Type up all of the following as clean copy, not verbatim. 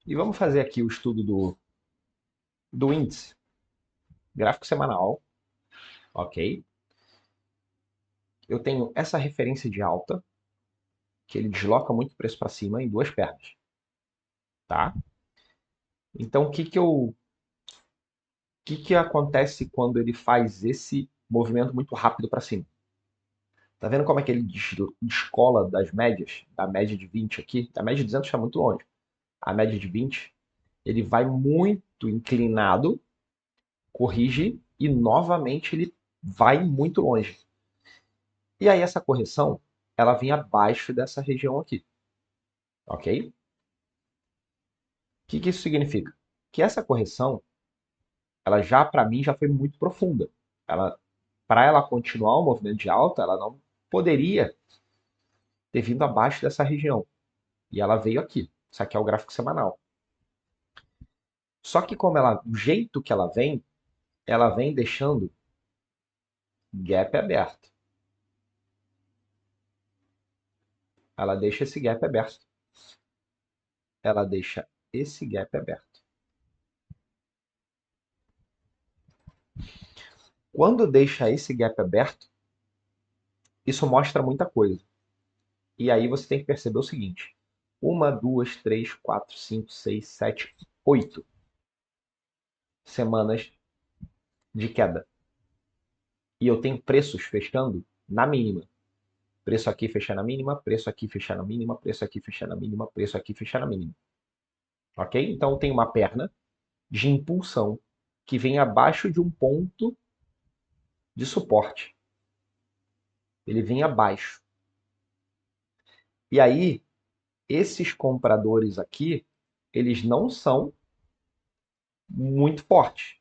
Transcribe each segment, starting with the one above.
E vamos fazer aqui o estudo do índice gráfico semanal, ok? Eu tenho essa referência de alta, que ele desloca muito o preço para cima em duas pernas, tá? Então, o que acontece quando ele faz esse movimento muito rápido para cima? Tá vendo como é que ele descola das médias? Da média de 20 aqui, da média de 200 está muito longe. A média de 20, ele vai muito inclinado, corrige e novamente ele vai muito longe. E aí essa correção, ela vem abaixo dessa região aqui, ok? O que isso significa? Que essa correção, ela já para mim já foi muito profunda. Ela, para ela continuar o movimento de alta, ela não poderia ter vindo abaixo dessa região. E ela veio aqui. Isso aqui é o gráfico semanal. Só que como ela, o jeito que ela vem deixando gap aberto. Ela deixa esse gap aberto. Ela deixa esse gap aberto. Quando deixa esse gap aberto, isso mostra muita coisa. E aí você tem que perceber o seguinte: uma, duas, três, quatro, cinco, seis, sete, 8 semanas de queda. E eu tenho preços fechando na mínima. Preço aqui fechar na mínima, preço aqui fechar na mínima, preço aqui fechar na mínima, preço aqui fechar na mínima. Ok? Então tem uma perna de impulsão que vem abaixo de um ponto de suporte. Ele vem abaixo. E aí, esses compradores aqui, eles não são muito fortes.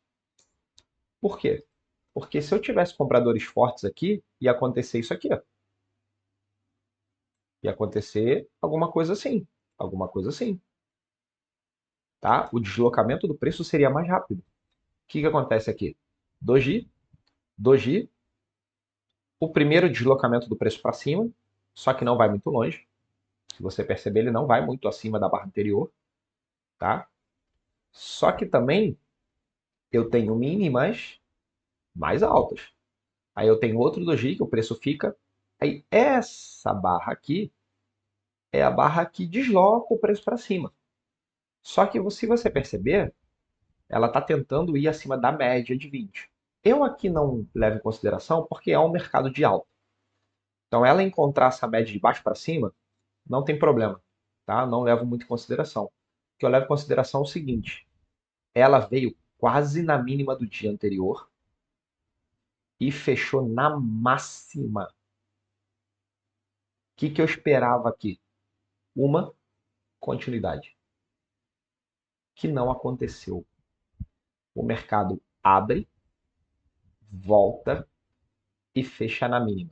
Por quê? Porque se eu tivesse compradores fortes aqui, ia acontecer isso aqui. Ó. Ia acontecer alguma coisa assim. Alguma coisa assim. Tá? O deslocamento do preço seria mais rápido. O que acontece aqui? Doji, Doji, o primeiro deslocamento do preço para cima, só que não vai muito longe. Se você perceber, ele não vai muito acima da barra anterior. Tá? Só que também eu tenho mínimas mais altas. Aí eu tenho outro doji que o preço fica. Aí essa barra aqui é a barra que desloca o preço para cima. Só que se você perceber, ela está tentando ir acima da média de 20. Eu aqui não levo em consideração porque é um mercado de alta. Então ela encontrar essa média de baixo para cima, não tem problema. Tá? Não levo muito em consideração. O que eu levo em consideração é o seguinte: ela veio quase na mínima do dia anterior e fechou na máxima. O que eu esperava aqui? Uma continuidade, que não aconteceu. O mercado abre, volta e fecha na mínima,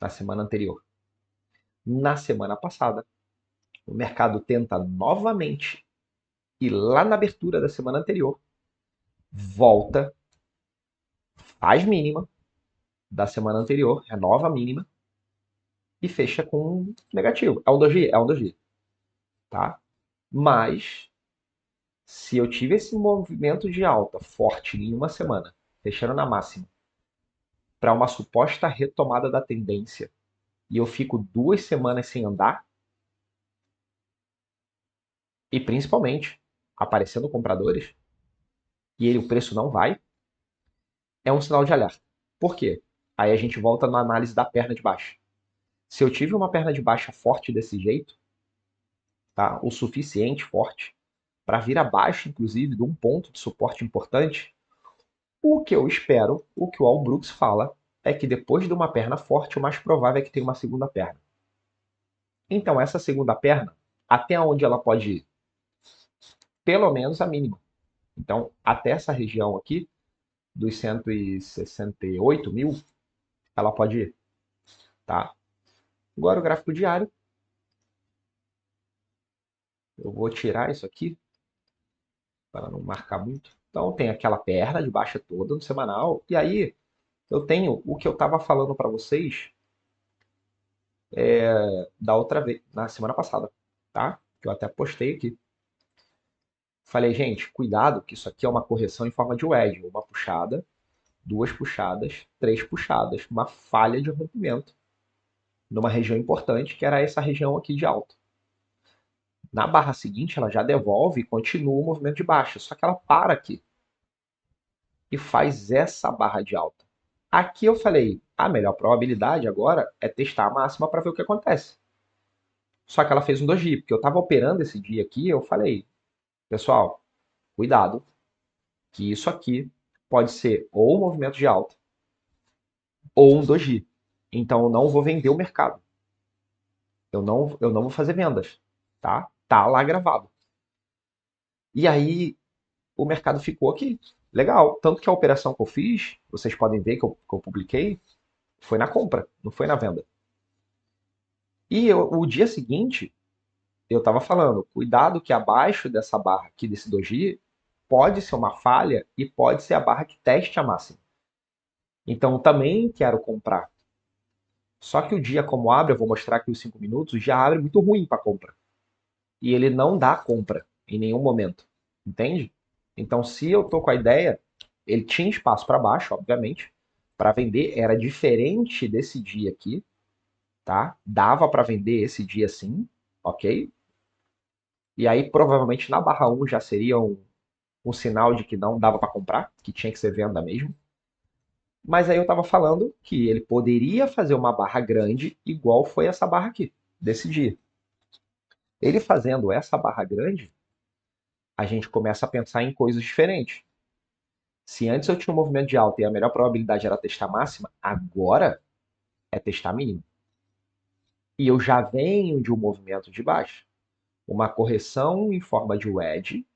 na semana anterior. Na semana passada, o mercado tenta novamente e lá na abertura da semana anterior, volta, faz mínima da semana anterior, renova a mínima e fecha com negativo. É um doji? É um doji. Tá? Mas, se eu tive esse movimento de alta forte em uma semana, fechando na máxima, para uma suposta retomada da tendência, e eu fico 2 semanas sem andar, e principalmente aparecendo compradores, e o preço não vai, é um sinal de alerta. Por quê? Aí a gente volta na análise da perna de baixa. Se eu tive uma perna de baixa forte desse jeito, tá? O suficiente forte, para vir abaixo, inclusive, de um ponto de suporte importante, o que eu espero, o que o Al Brooks fala, é que depois de uma perna forte, o mais provável é que tenha uma segunda perna. Então, essa segunda perna, até onde ela pode ir? Pelo menos a mínima. Então, até essa região aqui, dos 168 mil, ela pode ir. Tá? Agora o gráfico diário. Eu vou tirar isso aqui para não marcar muito. Então tem aquela perna de baixa toda no semanal. E aí eu tenho o que eu estava falando para vocês da outra vez, na semana passada, tá? Que eu até postei aqui. Falei, gente, cuidado, que isso aqui é uma correção em forma de wedge. Uma puxada, duas puxadas, três puxadas. Uma falha de rompimento numa região importante, que era essa região aqui de alta. Na barra seguinte, ela já devolve e continua o movimento de baixa. Só que ela para aqui e faz essa barra de alta. Aqui eu falei, a melhor probabilidade agora é testar a máxima para ver o que acontece. Só que ela fez um doji, porque eu estava operando esse dia aqui, eu falei, pessoal, cuidado, que isso aqui pode ser ou um movimento de alta ou um doji. Então eu não vou vender o mercado. Eu não vou fazer vendas, tá? Tá lá gravado. E aí o mercado ficou aqui. Legal. Tanto que a operação que eu fiz, vocês podem ver que eu publiquei, foi na compra, não foi na venda. E o dia seguinte, eu estava falando, cuidado que abaixo dessa barra aqui, desse doji, pode ser uma falha e pode ser a barra que teste a máxima. Então eu também quero comprar. Só que o dia como abre, eu vou mostrar aqui os 5 minutos, o dia abre muito ruim para compra. E ele não dá compra em nenhum momento. Entende? Então se eu tô com a ideia, ele tinha espaço para baixo, obviamente, para vender, era diferente desse dia aqui, tá? Dava para vender esse dia sim, ok? E aí provavelmente na barra um já seria um sinal de que não dava para comprar, que tinha que ser venda mesmo. Mas aí eu estava falando que ele poderia fazer uma barra grande, igual foi essa barra aqui, desse dia. Ele fazendo essa barra grande, a gente começa a pensar em coisas diferentes. Se antes eu tinha um movimento de alta e a melhor probabilidade era testar máxima, agora é testar mínima. E eu já venho de um movimento de baixa, uma correção em forma de wedge,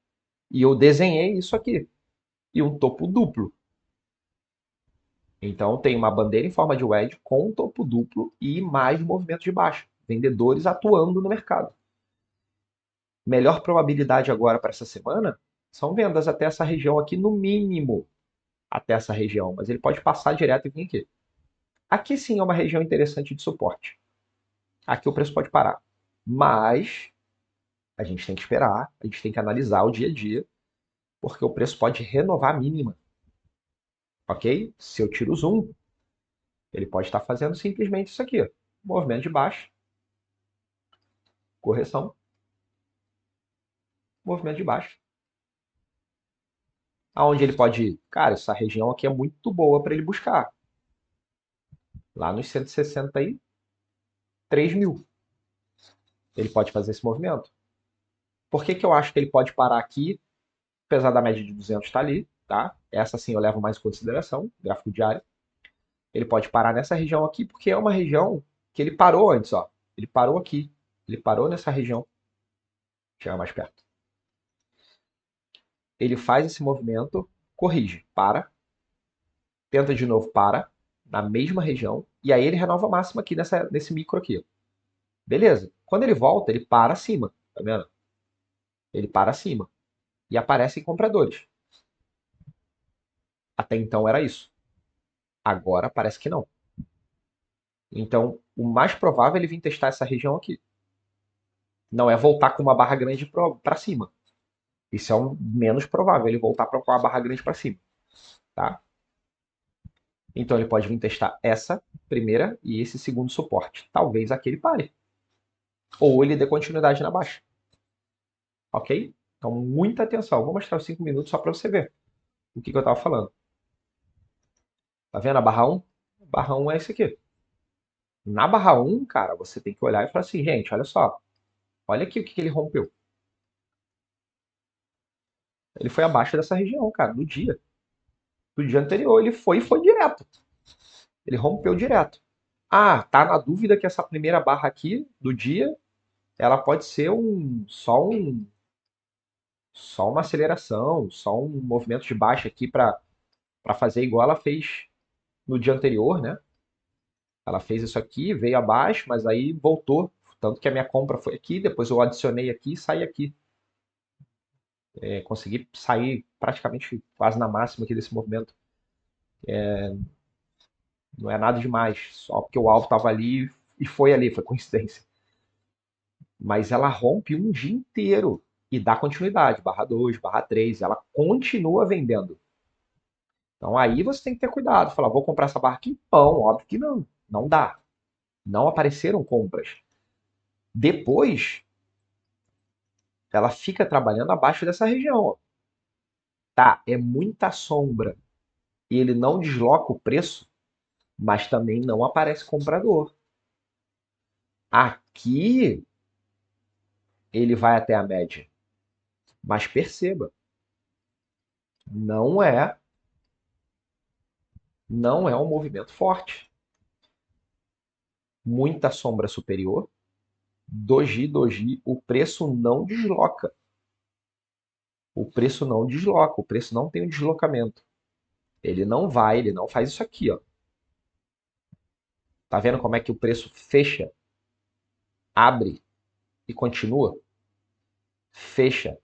e eu desenhei isso aqui, e um topo duplo. Então tem uma bandeira em forma de wedge com um topo duplo e mais movimento de baixa. Vendedores atuando no mercado. Melhor probabilidade agora para essa semana são vendas até essa região aqui, no mínimo até essa região, mas ele pode passar direto e vir aqui. Aqui sim é uma região interessante de suporte. Aqui o preço pode parar. Mas a gente tem que esperar, a gente tem que analisar o dia a dia, porque o preço pode renovar a mínima. Ok? Se eu tiro o zoom, ele pode estar fazendo simplesmente isso aqui. Ó. Movimento de baixo, correção, movimento de baixo. Aonde ele pode ir? Cara, essa região aqui é muito boa para ele buscar. Lá nos 163 mil. Ele pode fazer esse movimento. Por que, que eu acho que ele pode parar aqui, apesar da média de 200 estar ali, tá? Essa sim eu levo mais em consideração, gráfico diário. Ele pode parar nessa região aqui, porque é uma região que ele parou antes, ó. Ele parou aqui. Ele parou nessa região. Chega mais perto. Ele faz esse movimento, corrige, para, tenta de novo, para, na mesma região, e aí ele renova a máxima aqui nesse micro aqui. Beleza. Quando ele volta, ele para acima, tá vendo? Ele para acima. E aparecem compradores. Até então era isso. Agora parece que não. Então, o mais provável é ele vir testar essa região aqui. Não é voltar com uma barra grande para cima. Isso é o menos provável, ele voltar para uma barra grande para cima. Tá? Então ele pode vir testar essa primeira e esse segundo suporte. Talvez aquele pare. Ou ele dê continuidade na baixa. Ok? Então muita atenção. Vou mostrar os 5 minutos só para você ver o que eu estava falando. Tá vendo a barra 1? A barra 1 é esse aqui. Na barra 1, cara, você tem que olhar e falar assim, gente, olha só. Olha aqui o que ele rompeu. Ele foi abaixo dessa região, cara, do dia. Do dia anterior. Ele foi e foi direto. Ele rompeu direto. Ah, tá na dúvida que essa primeira barra aqui do dia, ela pode ser só uma aceleração, só um movimento de baixa aqui para fazer igual ela fez no dia anterior, né? Ela fez isso aqui, veio abaixo, mas aí voltou. Tanto que a minha compra foi aqui, depois eu adicionei aqui e saí aqui. Consegui sair praticamente quase na máxima aqui desse movimento. Não é nada demais, só porque o alvo estava ali e foi ali, foi coincidência. Mas ela rompe um dia inteiro. e dá continuidade, barra 2, barra 3, ela continua vendendo. Então aí você tem que ter cuidado, falar, vou comprar essa barra aqui? Pão, óbvio que não, não dá. Não apareceram compras. Depois, ela fica trabalhando abaixo dessa região. Ó. Tá, é muita sombra e ele não desloca o preço, mas também não aparece comprador. Aqui ele vai até a média, mas perceba, não é, não é um movimento forte. Muita sombra superior, doji, doji, o preço não desloca. O preço não desloca, o preço não tem um deslocamento. Ele não vai, ele não faz isso aqui, ó. Tá vendo como é que o preço fecha, abre e continua? Fecha,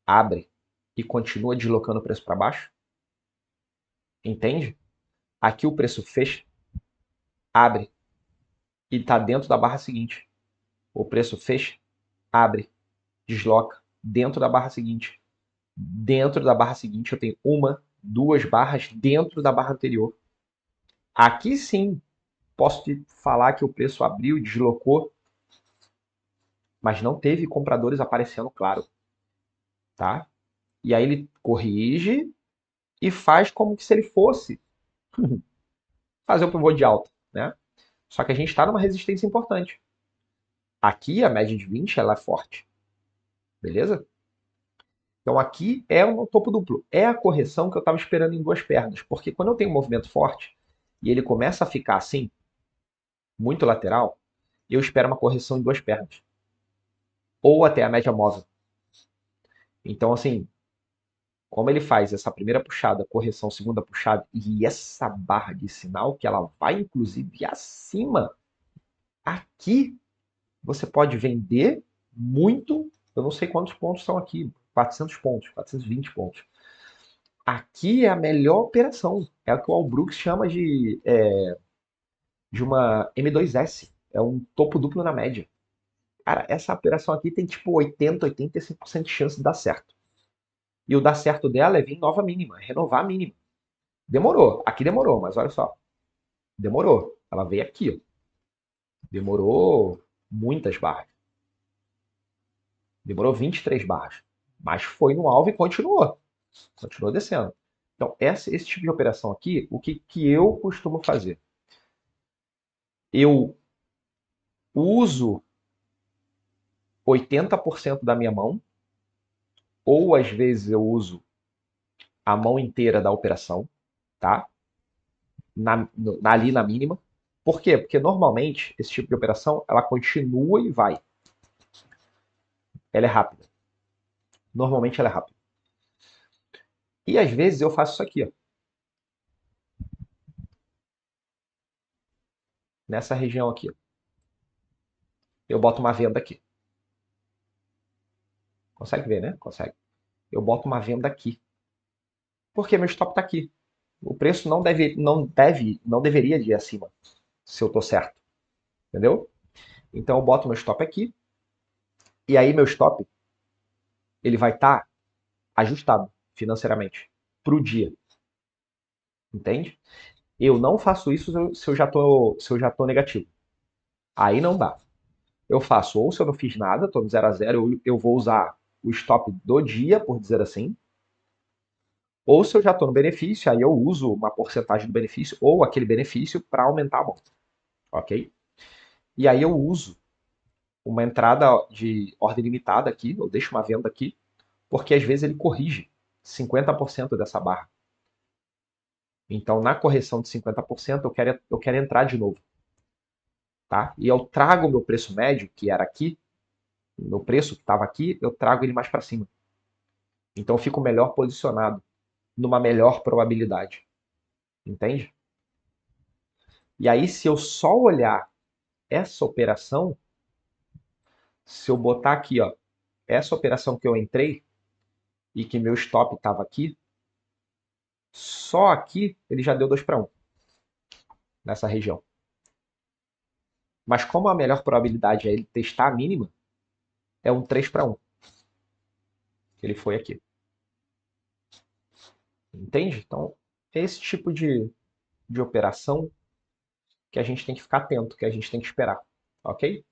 abre e continua deslocando o preço para baixo? Entende? Aqui o preço fecha, abre e está dentro da barra seguinte. O preço fecha, abre, desloca dentro da barra seguinte. Dentro da barra seguinte eu tenho uma, duas barras dentro da barra anterior. Aqui sim, posso te falar que o preço abriu, deslocou, mas não teve compradores aparecendo, claro, tá? E aí ele corrige e faz como se ele fosse fazer o pivô de alta, né? Só que a gente está numa resistência importante. Aqui a média de 20 ela é forte, beleza? Então aqui é um topo duplo. É a correção que eu estava esperando em duas pernas, porque quando eu tenho um movimento forte e ele começa a ficar assim, muito lateral, eu espero uma correção em duas pernas. Ou até a média móvel. Então, assim, como ele faz essa primeira puxada, correção, segunda puxada, e essa barra de sinal, que ela vai inclusive acima, aqui você pode vender muito, eu não sei quantos pontos são aqui, 400 pontos, 420 pontos. Aqui é a melhor operação, é o que o Al Brooks chama de uma M2S, é um topo duplo na média. Cara, essa operação aqui tem tipo 80, 85% de chance de dar certo. E o dar certo dela é vir nova mínima, renovar a mínima. Demorou, aqui demorou, mas olha só, demorou. Ela veio aqui, ó. Demorou muitas barras. Demorou 23 barras. Mas foi no alvo e continuou. Continuou descendo. Então, esse tipo de operação aqui, o que eu costumo fazer? Eu uso 80% da minha mão, ou às vezes eu uso a mão inteira da operação, tá? Ali na mínima. Por quê? Porque normalmente esse tipo de operação ela continua e vai. Ela é rápida. Normalmente ela é rápida. E às vezes eu faço isso aqui, ó. Nessa região aqui. Ó. Eu boto uma venda aqui. Consegue ver, né? Consegue. Eu boto uma venda aqui. Porque meu stop está aqui. O preço não deveria ir acima, se eu estou certo. Entendeu? Então eu boto meu stop aqui. E aí meu stop ele vai estar ajustado financeiramente para o dia. Entende? Eu não faço isso se eu já tô negativo. Aí não dá. Eu faço ou se eu não fiz nada, estou no 0 a 0, eu vou usar o stop do dia, por dizer assim. Ou se eu já estou no benefício, aí eu uso uma porcentagem do benefício ou aquele benefício para aumentar a mão. Ok? E aí eu uso uma entrada de ordem limitada aqui, eu deixo uma venda aqui, porque às vezes ele corrige 50% dessa barra. Então, na correção de 50%, eu quero entrar de novo. Tá? E eu trago o meu preço médio, que era aqui, o meu preço que estava aqui, eu trago ele mais para cima. Então, eu fico melhor posicionado, numa melhor probabilidade. Entende? E aí, se eu só olhar essa operação, se eu botar aqui, ó, essa operação que eu entrei e que meu stop estava aqui, só aqui ele já deu 2 para 1 nessa região. Mas como a melhor probabilidade é ele testar a mínima, é um 3 para 1. Ele foi aqui. Entende? Então, é esse tipo de operação que a gente tem que ficar atento, que a gente tem que esperar. Ok?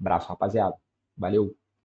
Abraço, rapaziada. Valeu!